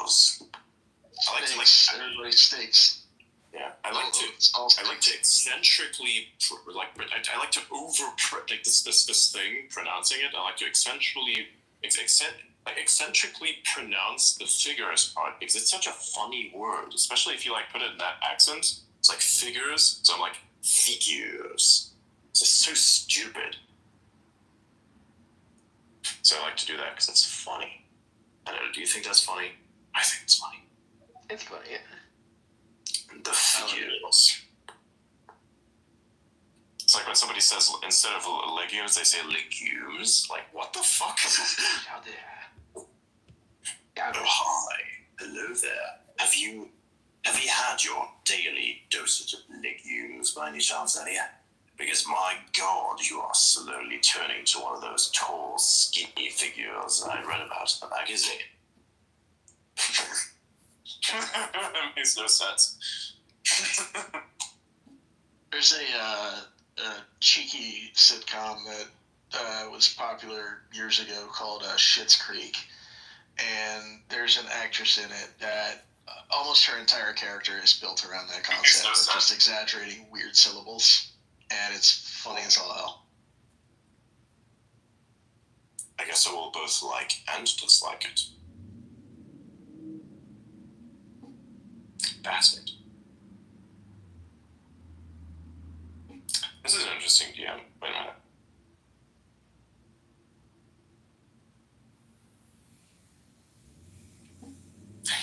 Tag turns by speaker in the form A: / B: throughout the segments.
A: figures. I like
B: Steaks.
A: to
B: Everybody steaks.
A: Yeah, I like to eccentrically I like to like this thing pronouncing it. I like to eccentrically pronounce the figures part because it's such a funny word, especially if you like put it in that accent. It's like figures, so I'm like figures. It's just so stupid. So I like to do that because it's funny. I don't know. Do you think that's funny? I think it's funny.
B: It's funny, yeah.
A: The figures. It's like when somebody says, instead of legumes, they say legumes. Like, what the fuck?
B: How there?
A: Oh, hi. Hello there. Have you had your daily dosage of legumes by any chance, Elia? Because, my God, you are slowly turning to one of those tall, skinny figures I read about in the magazine. That makes no sense.
B: There's a cheeky sitcom that was popular years ago called Schitt's Creek, and there's an actress in it that almost her entire character is built around that concept of just exaggerating weird syllables, and it's funny as all hell.
A: I guess I will both like and dislike it. Bastard. This is an interesting DM. Wait a minute.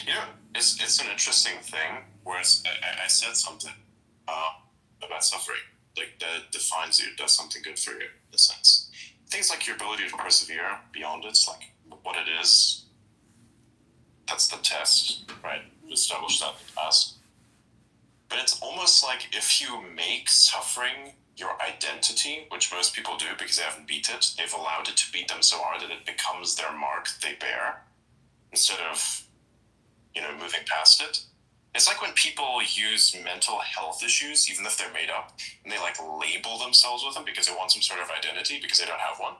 A: You know, it's an interesting thing where I said something about suffering, like that defines you, does something good for you, in a sense. Things like your ability to persevere beyond it, like what it is. That's the test, right? We established that in the past. But it's almost like if you make suffering your identity, which most people do because they haven't beat it, they've allowed it to beat them so hard that it becomes their mark they bear, instead of, moving past it. It's like when people use mental health issues, even if they're made up, and they label themselves with them because they want some sort of identity because they don't have one.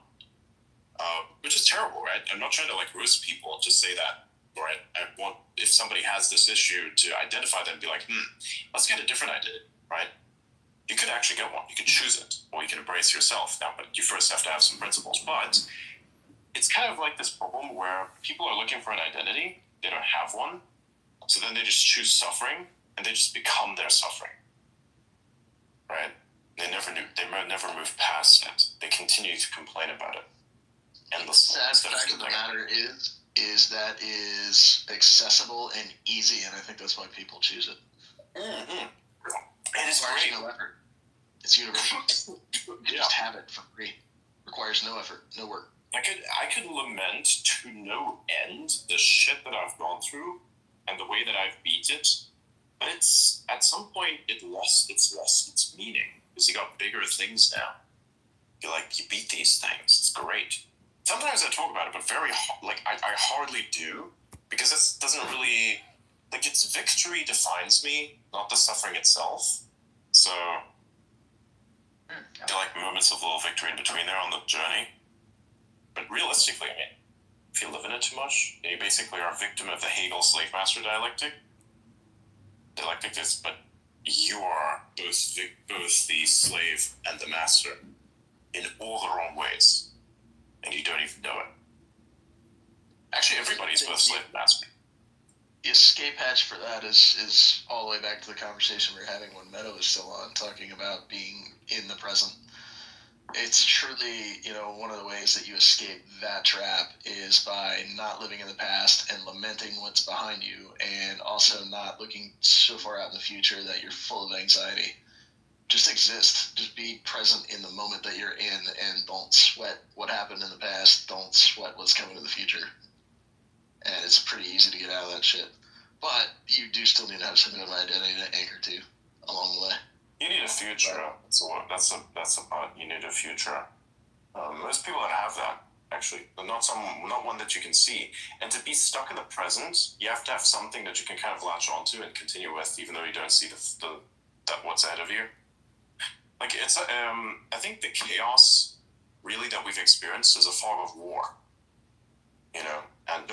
A: Which is terrible, right? I'm not trying to roast people and just say that. Right? I want, if somebody has this issue, to identify them and be like, let's get a different identity, right? You could actually get one. You could choose it, or you can embrace yourself. Now, but you first have to have some principles. But it's kind of like this problem where people are looking for an identity, they don't have one, so then they just choose suffering, and they just become their suffering, right? They never move past it. They continue to complain about it endlessly.
B: The sad fact of the matter is that is accessible and easy, and I think that's why people choose it.
A: Mm-hmm. It is great.
B: No effort. It's universal. You just have it for free. Requires no effort, no work.
A: I could lament to no end the shit that I've gone through and the way that I've beat it, but it's at some point it lost its meaning because you got bigger things now. You beat these things. It's great. Sometimes I talk about it, but I hardly do, because it doesn't really, its victory defines me, not the suffering itself. So, there are moments of little victory in between there on the journey. But realistically, if you live in it too much, you basically are a victim of the Hegel slave-master dialectic. Dialectic is, but you are both the slave and the master in all the wrong ways. And you don't even know it. Actually, everybody's both slave and master.
B: The escape hatch for that is all the way back to the conversation we were having when Meadow was still on, talking about being in the present. It's truly, one of the ways that you escape that trap is by not living in the past and lamenting what's behind you, and also not looking so far out in the future that you're full of anxiety. Just exist. Just be present in the moment that you're in, and don't sweat what happened in the past. Don't sweat what's coming in the future. And it's pretty easy to get out of that shit. But you do still need to have some kind of identity to anchor to along the way.
A: You need a future. That's a part. You need a future. Most people that have that, actually, but not one that you can see. And to be stuck in the present, you have to have something that you can kind of latch onto and continue with, even though you don't see that what's ahead of you. It's I think the chaos really that we've experienced is a fog of war, And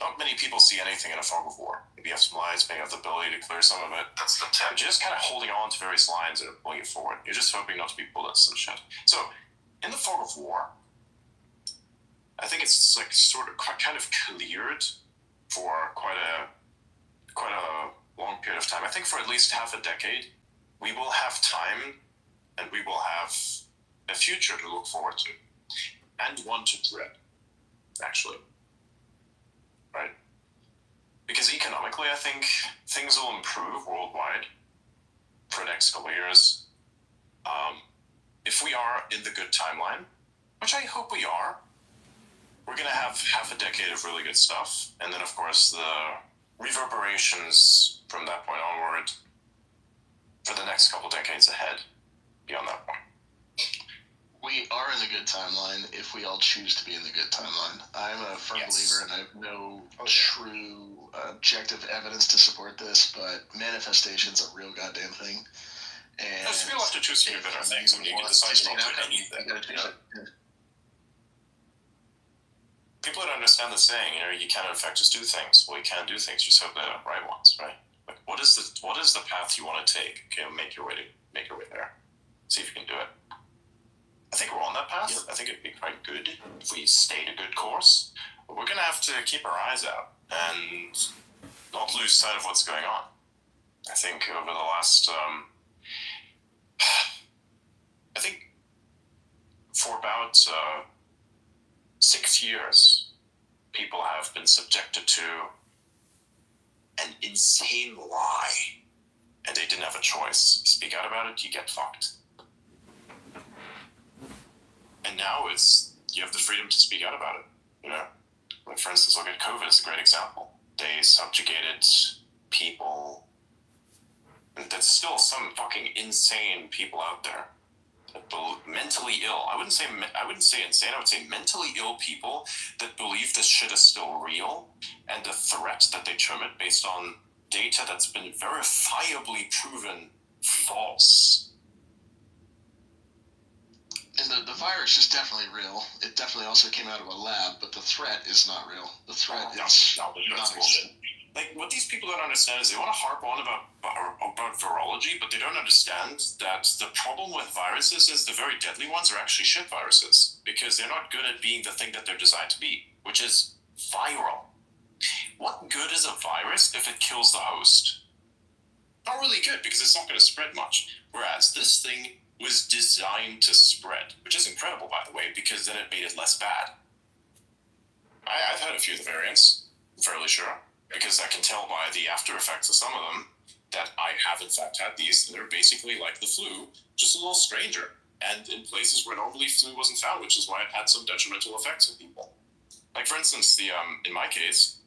A: not many people see anything in a fog of war. Maybe you have some lines, maybe you have the ability to clear some of it. That's the tip. But you're just kind of holding on to various lines and pulling it forward. You're just hoping not to be bullets and shit. So, in the fog of war, I think it's like sort of kind of cleared for quite a long period of time. I think for at least half a decade, we will have time and we will have a future to look forward to and one to dread, actually. Right? Because economically, I think things will improve worldwide for the next couple of years. If we are in the good timeline, which I hope we are, we're going to have half a decade of really good stuff. And then, of course, the reverberations from that point onward for the next couple decades ahead beyond that point.
B: We are in the good timeline if we all choose to be in the good timeline. I'm a firm believer, and I have no true objective evidence to support this, but manifestation's a real goddamn thing. And
A: yes, people have to choose to do better things. I mean, you can decide to not do anything. People don't understand the saying, you can't in fact just do things. Well, you can't do things, just hope they're the right ones, right? Like, what is the path you want to take? Okay, make your way there. See if you can do it. I think we're on that path. Yep. I think it'd be quite good if we stayed a good course. But we're going to have to keep our eyes out and not lose sight of what's going on. I think over the last, I think for about 6 years, people have been subjected to an insane lie, and they didn't have a choice. Speak out about it, you get fucked. And now you have the freedom to speak out about it. Like for instance, look at COVID as a great example. They subjugated people. And there's still some fucking insane people out there. Mentally ill. I wouldn't say insane. I would say mentally ill people that believe this shit is still real, and the threat that they term it based on data that's been verifiably proven false.
B: And the virus is definitely real. It definitely also came out of a lab, but the threat is not real. The threat is non-existent.
A: Like, what these people don't understand is they want to harp on about virology, but they don't understand that the problem with viruses is the very deadly ones are actually shit viruses, because they're not good at being the thing that they're designed to be, which is viral. What good is a virus if it kills the host? Not really good, because it's not going to spread much. Whereas this thing was designed to spread, which is incredible, by the way, because then it made it less bad. I've had a few of the variants, I'm fairly sure, because I can tell by the after effects of some of them that I have in fact had these. They're basically like the flu, just a little stranger, and in places where normally flu wasn't found, which is why it had some detrimental effects on people. Like for instance, in my case,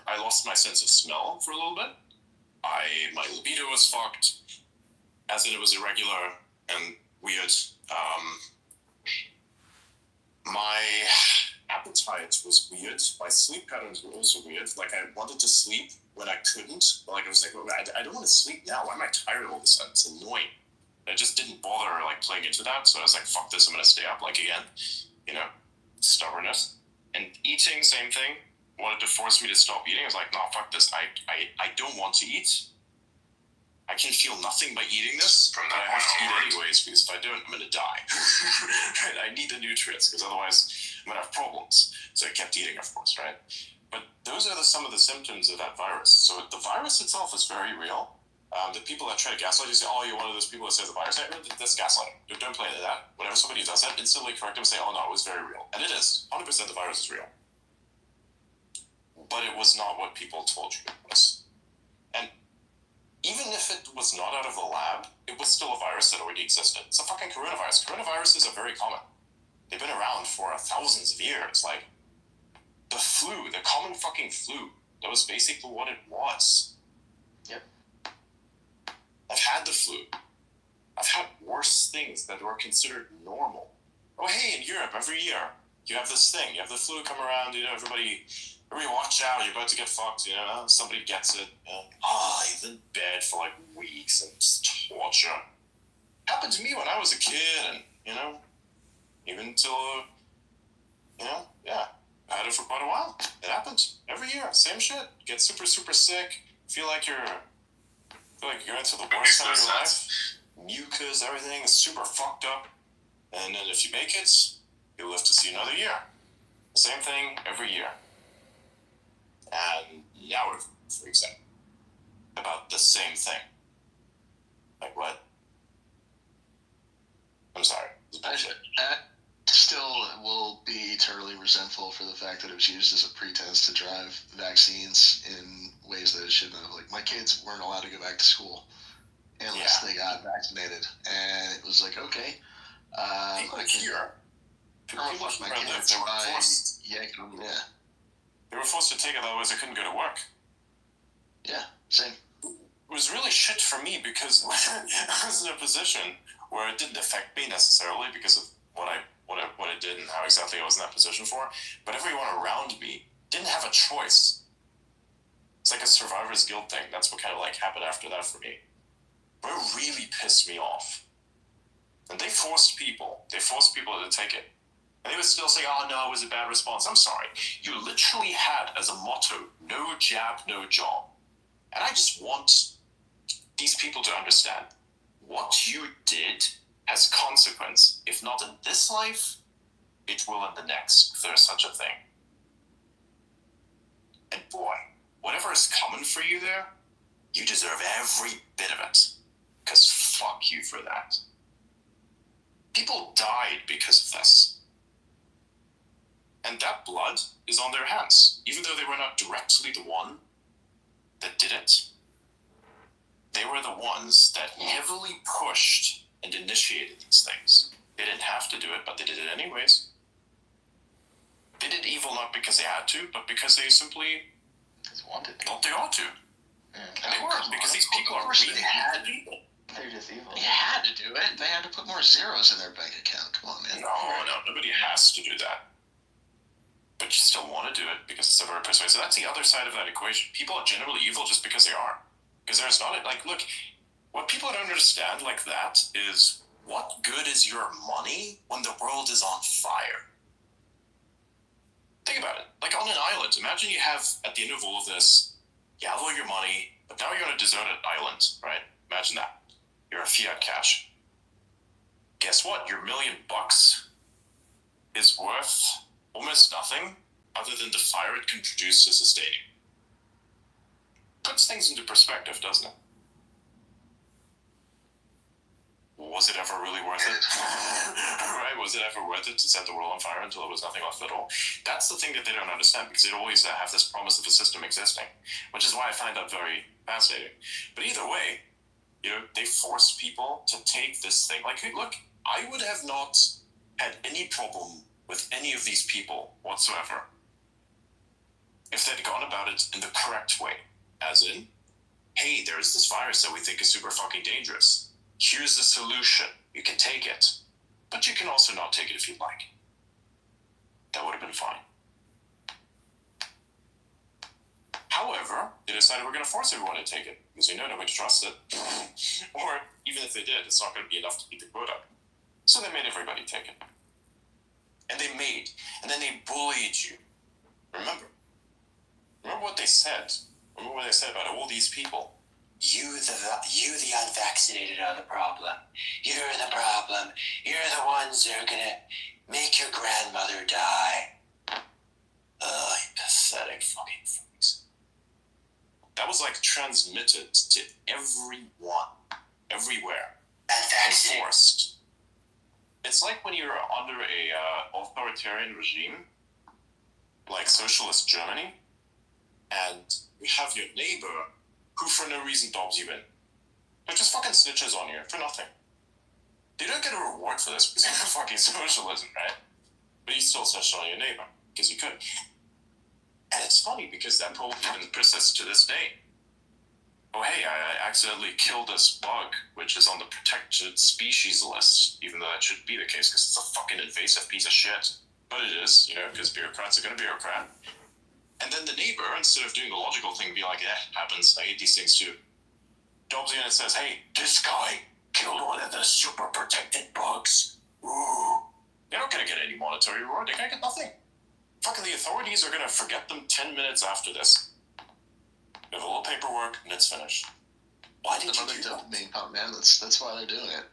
A: I lost my sense of smell for a little bit. My libido was fucked, as in it was irregular and weird. My appetite was weird. My sleep patterns were also weird. Like, I wanted to sleep when I couldn't. Like, I was like, I don't want to sleep now. Why am I tired all of a sudden? It's annoying. I just didn't bother, like, playing into that. So I was like, fuck this, I'm going to stay up, like, again. Stubbornness. And eating, same thing. Wanted to force me to stop eating. I was like, no, fuck this. I don't want to eat. I can feel nothing by eating this, but I have to eat anyways, because if I don't, I'm going to die. Right? I need the nutrients, because otherwise I'm going to have problems. So I kept eating, of course, right? But those are some of the symptoms of that virus. So the virus itself is very real. The people that try to gaslight you say, oh, you're one of those people that says the virus. That's gaslighting. Don't play into that. Whenever somebody does that, instantly correct them and say, oh, no, it was very real. And it is. 100% the virus is real. But it was not what people told you it was. And even if it was not out of the lab, it was still a virus that already existed. It's a fucking coronavirus. Coronaviruses are very common. They've been around for thousands of years. Like, the flu, the common fucking flu, that was basically what it was.
B: Yep.
A: I've had the flu. I've had worse things that were considered normal. Oh, hey, in Europe, every year, you have this thing. You have the flu come around, everybody watch out, you're about to get fucked, somebody gets it. He's in bed for like weeks and it's torture. Happened to me when I was a kid, and, even until, yeah. I had it for quite a while. It happens every year. Same shit. Get super, super sick. Feel like you're into the worst time of your life. Mucus, everything is super fucked up. And then if you make it, you'll live to see another year. Same thing every year. And now it freaks out about the same thing. Like what? I'm sorry.
B: I still will be eternally resentful for the fact that it was used as a pretense to drive vaccines in ways that it shouldn't have. Like, my kids weren't allowed to go back to school unless they got vaccinated. And it was like, okay, I can...
A: People
B: fuck my kids.
A: they were forced.
B: Yeah.
A: They were forced to take it, otherwise they couldn't go to work.
B: Yeah, same.
A: It was really shit for me because I was in a position where it didn't affect me necessarily because of what it did and how exactly I was in that position for. But everyone around me didn't have a choice. It's like a survivor's guilt thing. That's what kind of like happened after that for me. But it really pissed me off. And they forced people to take it. And they would still say, oh no, it was a bad response. I'm sorry. You literally had as a motto, no jab, no job. And I just want these people to understand what you did has consequence. If not in this life, it will in the next, if there's such a thing. And boy, whatever is coming for you there, you deserve every bit of it. Because fuck you for that. People died because of this. And that blood is on their hands. Even though they were not directly the one that did it, they were the ones that heavily pushed and initiated these things. They didn't have to do it, but they did it anyways. They did evil not because they had to, but because they simply thought they ought to. And they weren't, because these people are really bad people.
C: They're just evil.
B: They had to do it. They had to put more zeros in their bank account. Come on, man.
A: No, nobody has to do that. But you still want to do it because it's a very persuasive. That's the other side of that equation. People are generally evil just because they are. Because there's not, like, look, what people don't understand like that is, what good is your money when the world is on fire? Think about it. Like on an island, imagine you have, at the end of all of this, you have all your money, but now you're on a deserted island, right? Imagine that. You're a fiat cash. Guess what? Your $1 million is worth almost nothing other than the fire it can produce to sustain you. Puts things into perspective, doesn't it? Was it ever really worth it? Right? Was it ever worth it to set the world on fire until there was nothing left at all? That's the thing that they don't understand, because they always have this promise of a system existing, which is why I find that very fascinating. But either way, they forced people to take this thing. Like, hey, look, I would have not had any problem with any of these people whatsoever if they'd gone about it in the correct way. As in, hey, there's this virus that we think is super fucking dangerous. Here's the solution. You can take it. But you can also not take it if you'd like. That would have been fine. However, they decided we're going to force everyone to take it because nobody trusts it. Or even if they did, it's not going to be enough to meet the quota. So they made everybody take it. And then they bullied you. Remember what they said. Remember what they said about all these people. You the unvaccinated are the problem. You're the problem. You're the ones that are gonna make your grandmother die. Ugh, you pathetic fucking freaks. That was like transmitted to everyone, everywhere, and forced. It's like when you're under a authoritarian regime, like socialist Germany, and you have your neighbor who for no reason dobs you in. They're just fucking snitches on you for nothing. They don't get a reward for this because you're fucking socialism, right? But you still snitched on your neighbor because you could. And it's funny because that probably even persists to this day. Oh hey, I accidentally killed this bug, which is on the protected species list, even though that shouldn't be the case because it's a fucking invasive piece of shit. But it is, because bureaucrats are gonna bureaucrat. And then the neighbor, instead of doing the logical thing, be like, happens, I hate these things too. Dobs in and says, hey, this guy killed one of the super protected bugs. Ooh. They're not gonna get any monetary reward, they're gonna get nothing. fucking the authorities are gonna forget them 10 minutes after this. We have a little paperwork and it's finished. Why did you do that?
B: Main pop, man. That's why they're doing it.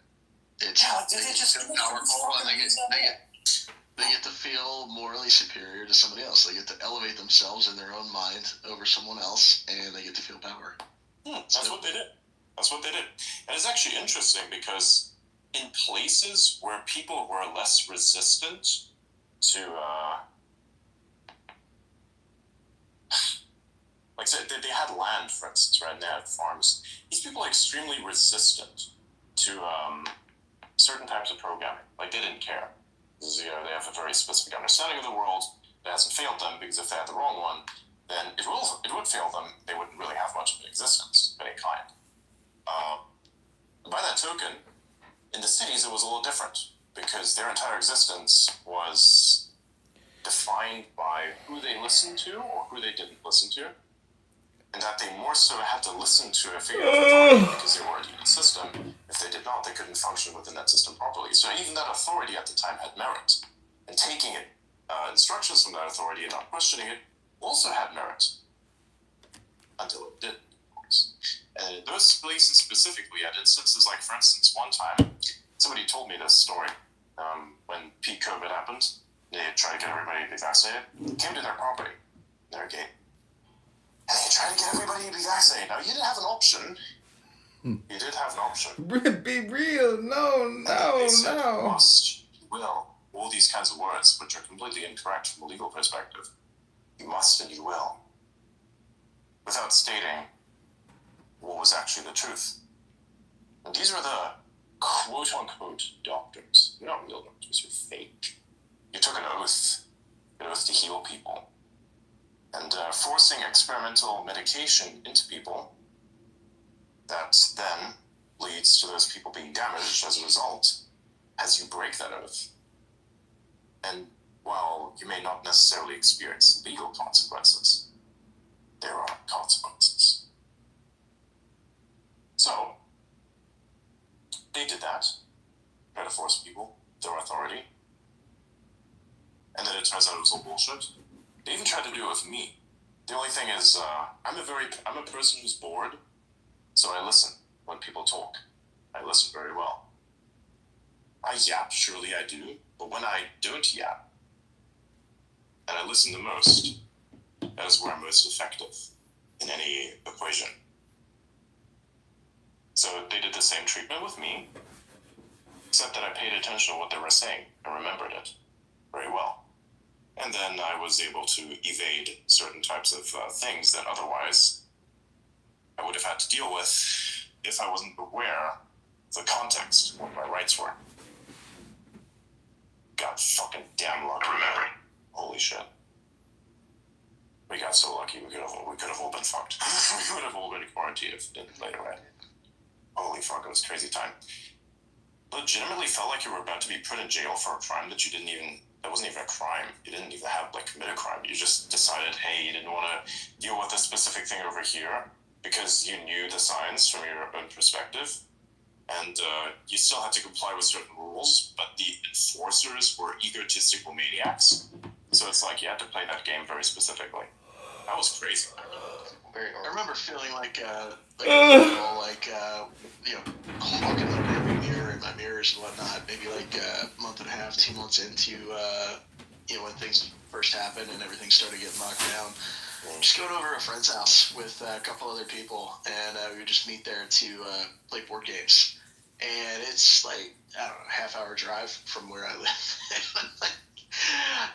B: It's
A: they just
B: feel powerful, and they get to feel morally superior to somebody else. They get to elevate themselves in their own mind over someone else, and they get to feel power.
A: That's what they did. That's what they did. And it's actually interesting because in places where people were less resistant to, like say they had land, for instance, right? And they had farms. These people are extremely resistant to certain types of programming. Like they didn't care. Because, they have a very specific understanding of the world that hasn't failed them, because if they had the wrong one, then it would fail them. They wouldn't really have much of an existence of any kind. By that token, in the cities it was a little different, because their entire existence was defined by who they listened to or who they didn't listen to, and that they more so had to listen to a figure of authority because they were already in the system. If they did not, they couldn't function within that system properly. So even that authority at the time had merit, and taking it, instructions from that authority and not questioning it also had merit, until it didn't, of course. And in those places specifically, had instances like, for instance, one time, somebody told me this story, when peak COVID happened, they tried to get everybody to be vaccinated, came to their property, their gate, and they tried to get everybody to be vaccinated. Now, you didn't have an option. You did have an option.
C: Be real. No.
A: They said, you must, you will, all these kinds of words, which are completely incorrect from a legal perspective. You must and you will. Without stating what was actually the truth. And these are the quote-unquote doctors. They're not real doctors, they're fake. You took an oath to heal people. And forcing experimental medication into people, that then leads to those people being damaged as a result, as you break that oath. And while you may not necessarily experience legal consequences, there are consequences. So, they did that, try to force people, their authority, and then it turns out it was all bullshit. They even tried to do it with me. The only thing is, I'm a person who's bored, so I listen when people talk. I listen very well. I yap, surely I do, but when I don't yap, and I listen the most, that is where I'm most effective in any equation. So they did the same treatment with me, except that I paid attention to what they were saying and remembered it very well. And then I was able to evade certain types of things that otherwise I would have had to deal with if I wasn't aware of the context of what my rights were. Got fucking damn lucky. Remembering. Holy shit. We got so lucky, we could have all been fucked. We would have all been quarantined if it didn't later, right? Holy fuck, it was a crazy time. Legitimately felt like you were about to be put in jail for a crime that that wasn't even a crime. You didn't even have, commit a crime. You just decided, hey, you didn't want to deal with this specific thing over here because you knew the signs from your own perspective. And you still had to comply with certain rules, but the enforcers were egotistical maniacs. So it's like you had to play that game very specifically. That was crazy.
B: I remember feeling like looking in my mirrors and whatnot, maybe a month and a half, 2 months into, when things first happened and everything started getting locked down. Just going over to a friend's house with a couple other people, and we would just meet there to play board games. And it's a half-hour drive from where I live.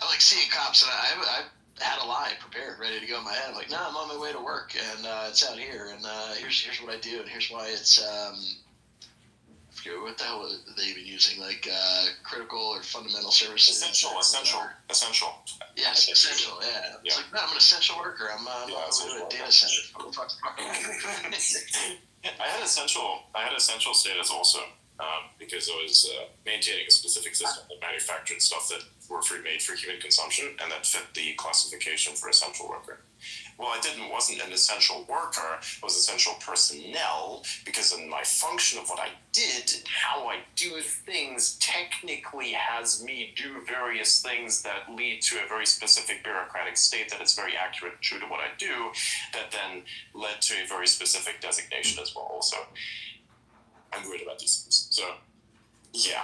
B: I'm seeing cops, and I had a lie prepared, ready to go in my head. I'm like, no, I'm on my way to work, and it's out here, and here's what I do, and here's why it's I forget what the hell are they even using, critical or fundamental services.
A: Essential.
B: Yes, essential. Yeah. It's no, I'm an essential worker. I'm on my way to a data center.
A: I had essential status also, because I was maintaining a specific system that manufactured stuff that were made for human consumption and that fit the classification for essential worker. well, wasn't an essential worker, I was essential personnel, because in my function of what I did and how I do things technically has me do various things that lead to a very specific bureaucratic state that is very accurate and true to what I do, that then led to a very specific designation as well. Also, I'm weird about these things. So, yeah,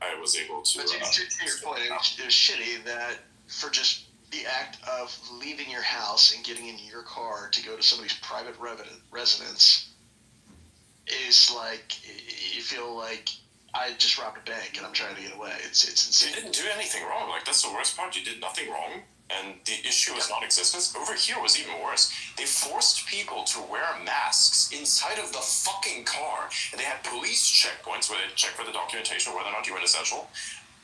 A: I was able to...
B: But to your point, it was shitty that for just the act of leaving your house and getting in your car to go to somebody's private residence is like, you feel like I just robbed a bank and I'm trying to get away. It's insane.
A: You didn't do anything wrong. Like, that's the worst part. You did nothing wrong. And the issue is non-existence. Over here was even worse. They forced people to wear masks inside of the fucking car. And they had police checkpoints where they check for the documentation whether or not you were an essential.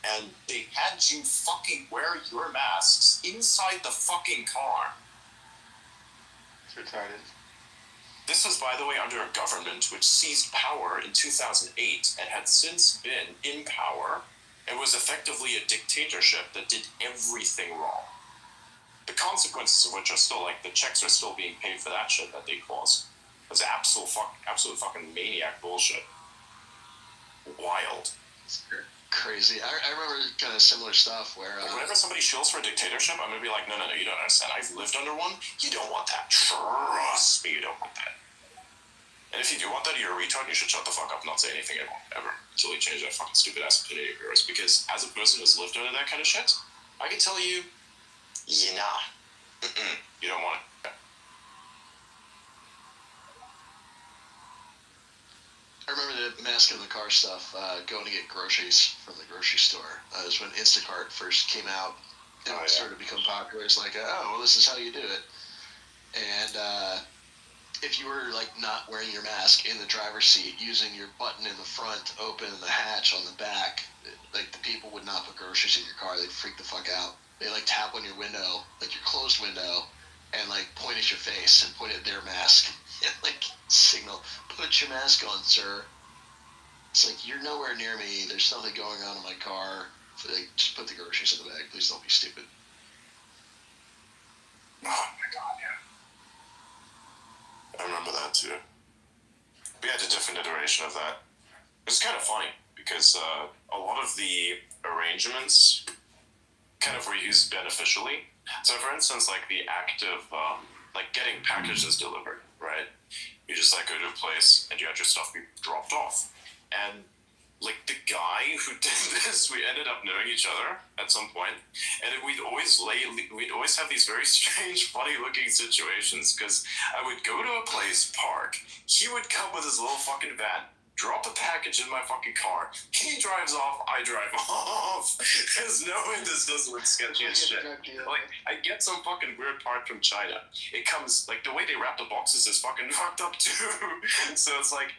A: And they had you fucking wear your masks inside the fucking car.
B: It's retarded.
A: This was, by the way, under a government which seized power in 2008 and had since been in power and was effectively a dictatorship that did everything wrong. The consequences of which are still, like, the checks are still being paid for that shit that they caused. That's absolute fucking maniac bullshit. Wild.
B: Crazy. I remember kind of similar stuff where...
A: whenever somebody shills for a dictatorship, I'm going to be like, no, you don't understand. I've lived under one. You don't want that. Trust me, you don't want that. And if you do want that, you're a retard, you should shut the fuck up and not say anything ever until you change that fucking stupid ass opinion of yours. Because as a person who's lived under that kind of shit, I can tell you, you don't want it.
B: I remember the mask in the car stuff, going to get groceries from the grocery store. It was when Instacart first came out and started to become popular. It's like, oh, well, this is how you do it. And if you were like not wearing your mask in the driver's seat, using your button in the front open and the hatch on the back, like the people would not put groceries in your car. They'd freak the fuck out. They like tap on your window, like your closed window, and like point at your face and point at their mask and like signal, put your mask on, sir. It's like, you're nowhere near me. There's nothing going on in my car. Like, just put the groceries in the bag. Please don't be stupid.
A: Oh my god, yeah. I remember that too. We had a different iteration of that. It's kind of funny because a lot of the arrangements kind of were used beneficially. So, for instance, like the act of like getting packages delivered, right? You just like go to a place and you had your stuff be dropped off, and like the guy who did this, we ended up knowing each other at some point, and we'd always have these very strange, funny-looking situations, because I would go to a place, park, he would come with his little fucking van, drop a package in my fucking car, he drives off, I drive off. There's no way this doesn't look sketchy as shit. Like, I get some fucking weird part from China. It comes, like, the way they wrap the boxes is fucking fucked up too. So it's like,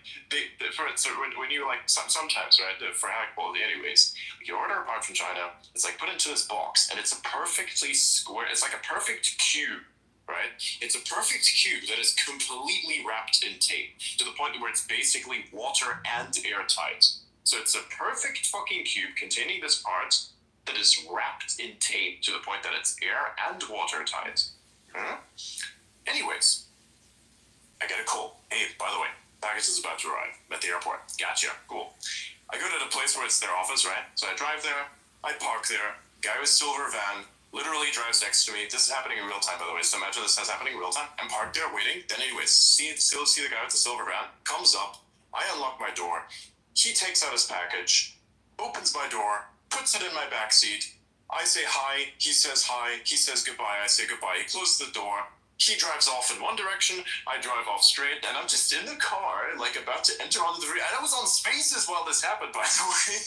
A: when you, like, sometimes, right, for high quality anyways, you order a part from China, it's like put into this box, and it's a perfectly square, it's like a perfect cube. Right? It's a perfect cube that is completely wrapped in tape to the point where it's basically water and airtight. So it's a perfect fucking cube containing this part that is wrapped in tape to the point that it's air and watertight. Anyways, I get a call. Hey, by the way, package is about to arrive at the airport. Gotcha. Cool. I go to the place where it's their office, right? So I drive there. I park there. Guy with silver van literally drives next to me. This is happening in real time, by the way, so imagine this is happening in real time. I'm parked there waiting. Then anyways, see the guy with the silver van, comes up, I unlock my door, he takes out his package, opens my door, puts it in my back seat. I say hi, he says goodbye, I say goodbye. He closes the door. He drives off in one direction, I drive off straight, and I'm just in the car, like about to enter onto the and I was on Spaces while this happened, by the way.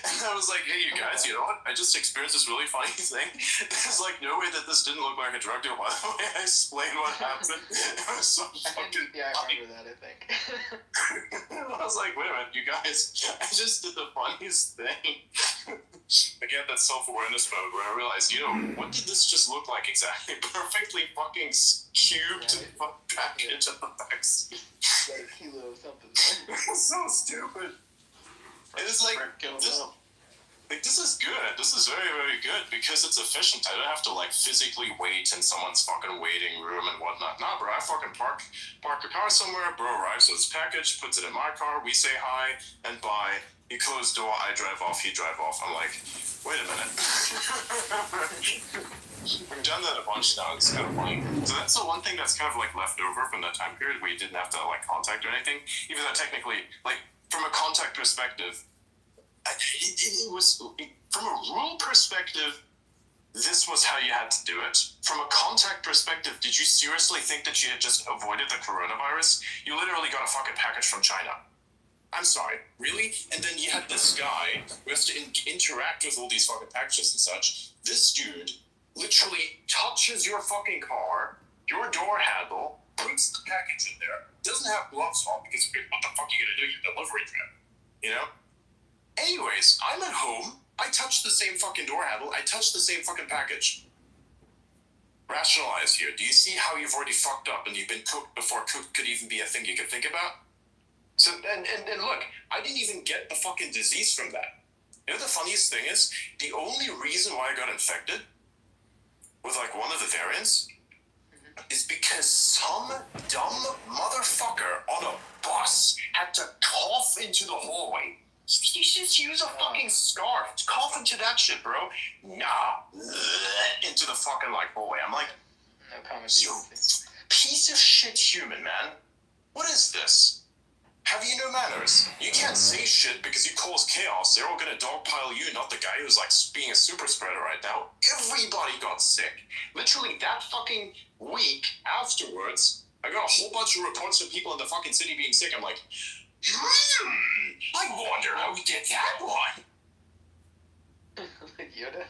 A: And I was like, hey, you guys, you know what? I just experienced this really funny thing. There's like no way that this didn't look like a drug deal, by the way. I explained what happened. It was so fucking
B: I
A: funny.
B: remember that, I think.
A: I was like, wait a minute, you guys, I just did the funniest thing. Again, that self-awareness mode where I realized, you know, what did this just look like exactly? Perfectly fucking cubed package at the back seat.
B: Like a kilo of something.
A: So stupid. It's like, Like, this is good. This is very, very good because it's efficient. I don't have to, like, physically wait in someone's fucking waiting room and whatnot. Nah, bro, I fucking park a car somewhere. Bro arrives with his package, puts it in my car. We say hi and bye. He closes the door. I drive off. He drive off. I'm like, wait a minute. We've done that a bunch now. It's kind of funny. So that's the one thing that's kind of, like, left over from that time period where you didn't have to, like, contact or anything. Even though technically, like, from a contact perspective, it was, from a rule perspective, this was how you had to do it. From a contact perspective, did you seriously think that you had just avoided the coronavirus? You literally got a fucking package from China. I'm sorry, really? And then you had this guy who has to interact with all these fucking packages and such. This dude literally touches your fucking car, your door handle, puts the package in there, doesn't have gloves on because what the fuck are you gonna do? Your delivery trip, you know? Anyways, I'm at home. I touch the same fucking door handle. I touch the same fucking package. Rationalize here. Do you see how you've already fucked up and you've been cooked before cooked could even be a thing you could think about? So, and look, I didn't even get the fucking disease from that. You know the funniest thing is, the only reason why I got infected with, like, one of the variants is because some dumb motherfucker on a bus had to cough into the hallway. You just use a fucking scarf. Cough into that shit, bro. Nah. Into the fucking, like, hallway. I'm like,
D: No comment.
A: you piece of shit human, man. What is this? Have you no manners? You can't say shit because you cause chaos. They're all gonna dogpile you, not the guy who's, like, being a super spreader right now. Everybody got sick. Literally, that fucking week afterwards, I got a whole bunch of reports of people in the fucking city being sick. I'm like, I wonder how we did that one.
D: Yoda?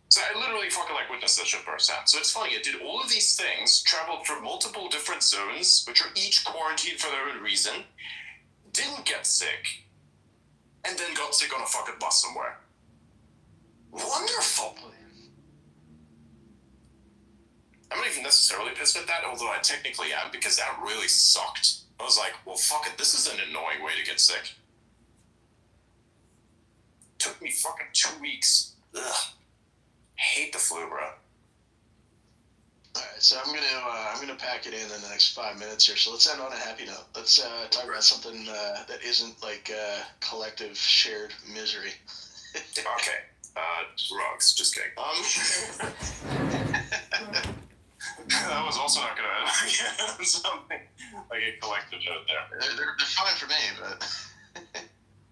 A: So I literally fucking, like, witnessed that shit firsthand. So it's funny, I did all of these things, traveled through multiple different zones, which are each quarantined for their own reason, didn't get sick, and then got sick on a fucking bus somewhere. Wonderful. I'm not even necessarily pissed at that, although I technically am, because that really sucked. I was like, well, fuck it, this is an annoying way to get sick. Took me fucking 2 weeks. Ugh. Hate the flu, bro.
B: All right, so I'm gonna pack it in the next 5 minutes here. So let's end on a happy note. Let's talk about something that isn't like collective shared misery.
A: Okay. Drugs. Just kidding. That was also not gonna something like a collective note there.
B: They're fine for me, but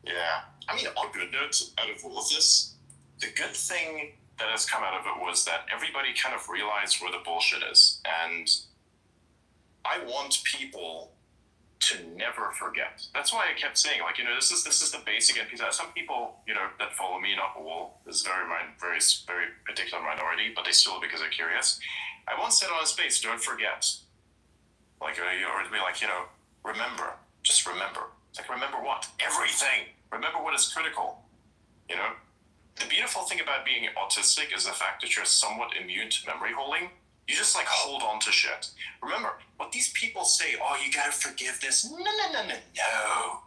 A: Yeah. I mean, on good notes, out of all of this, the good thing that has come out of it was that everybody kind of realized where the bullshit is. And I want people to never forget. That's why I kept saying, like, you know, this is the basic NPC. Some people, you know, that follow me, not all, this is very particular minority, but they still, because they're curious. I once said on his face, don't forget. Like, or to be like, you know, remember. Just remember. It's like, remember what? Everything. Remember what is critical. You know? The beautiful thing about being autistic is the fact that you're somewhat immune to memory holding. You just, like, hold on to shit. Remember, what these people say, oh, you gotta forgive this. No.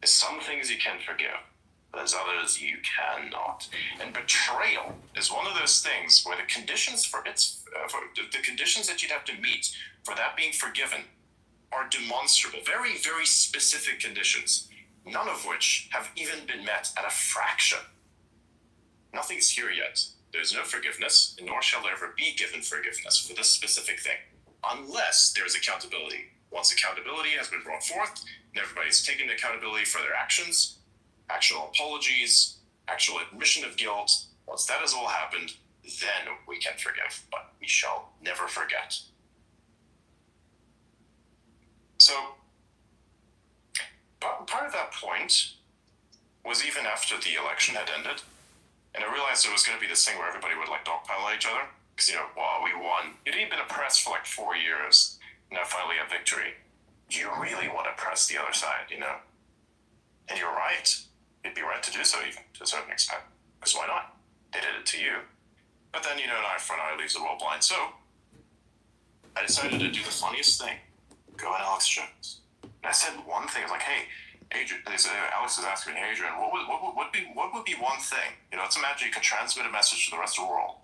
A: There's some things you can forgive. There's others you cannot. And betrayal is one of those things where the conditions for the conditions that you'd have to meet for that being forgiven are demonstrable. Very, very specific conditions, none of which have even been met at a fraction. Nothing's here yet. There's no forgiveness, nor shall there ever be given forgiveness for this specific thing, unless there's accountability. Once accountability has been brought forth, and everybody's taken accountability for their actions, actual apologies, actual admission of guilt, once that has all happened, then we can forgive, but we shall never forget. So, part of that point was even after the election had ended, and I realized there was going to be this thing where everybody would, like, dogpile at each other. Because, you know, wow, we won. You'd even been oppressed for, like, 4 years. Now finally a victory. Do you really want to press the other side, you know? And you're right. It'd be right to do so, even, to a certain extent. Because why not? They did it to you. But then, you know, an eye for an eye leaves the world blind. So, I decided to do the funniest thing. Go on Alex Jones. And I said one thing. I was like, hey, Adrian, Alex is asking Adrian, what would be one thing? You know, let's imagine you could transmit a message to the rest of the world.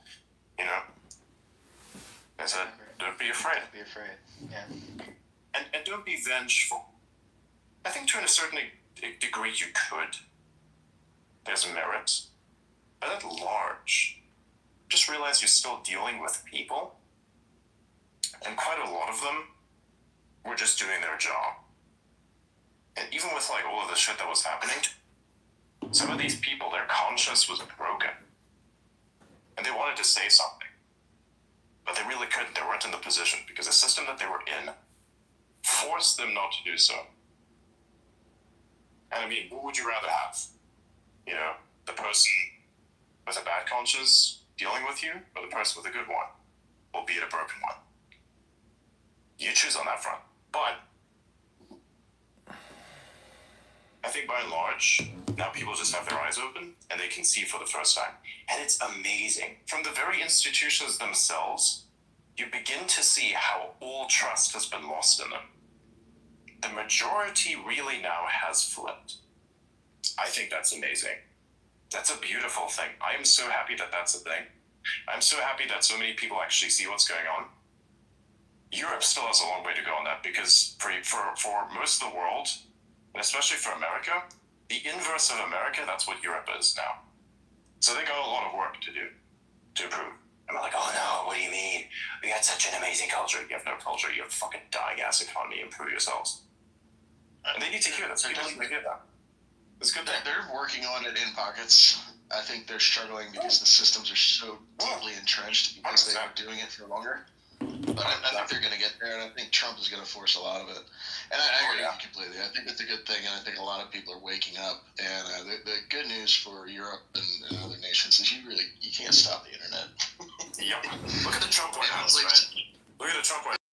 A: You know, I said, don't be afraid.
D: Don't be afraid. Yeah.
A: And don't be vengeful. I think to a certain degree you could. There's merit. But at large, just realize you're still dealing with people. And quite a lot of them were just doing their job. And even with like all of the shit that was happening, some of these people, their conscience was broken. And they wanted to say something. But they really couldn't. They weren't in the position because the system that they were in forced them not to do so. And I mean, what would you rather have? You know, the person with a bad conscience dealing with you, or the person with a good one, albeit a broken one? You choose on that front. But I think by and large, now people just have their eyes open and they can see for the first time. And it's amazing. From the very institutions themselves, you begin to see how all trust has been lost in them. The majority really now has flipped. I think that's amazing. That's a beautiful thing. I am so happy that that's a thing. I'm so happy that so many people actually see what's going on. Europe still has a long way to go on that because for most of the world, and especially for America, the inverse of America, that's what Europe is now. So they got a lot of work to do to improve. And we're like, oh no, what do you mean? We got such an amazing culture. You have no culture. You have a fucking dying ass economy. Improve yourselves. And they need to hear that. People need to hear that. It's good.
B: They're working on it in pockets. I think they're struggling because the systems are so deeply entrenched because they were doing it for longer. But I think they're going to get there, and I think Trump is going to force a lot of it. And I agree with you completely. I think it's a good thing, and I think a lot of people are waking up. And the good news for Europe and other nations is you can't stop the internet.
A: Yep. Look at the Trump White House, right? Look at the Trump White House.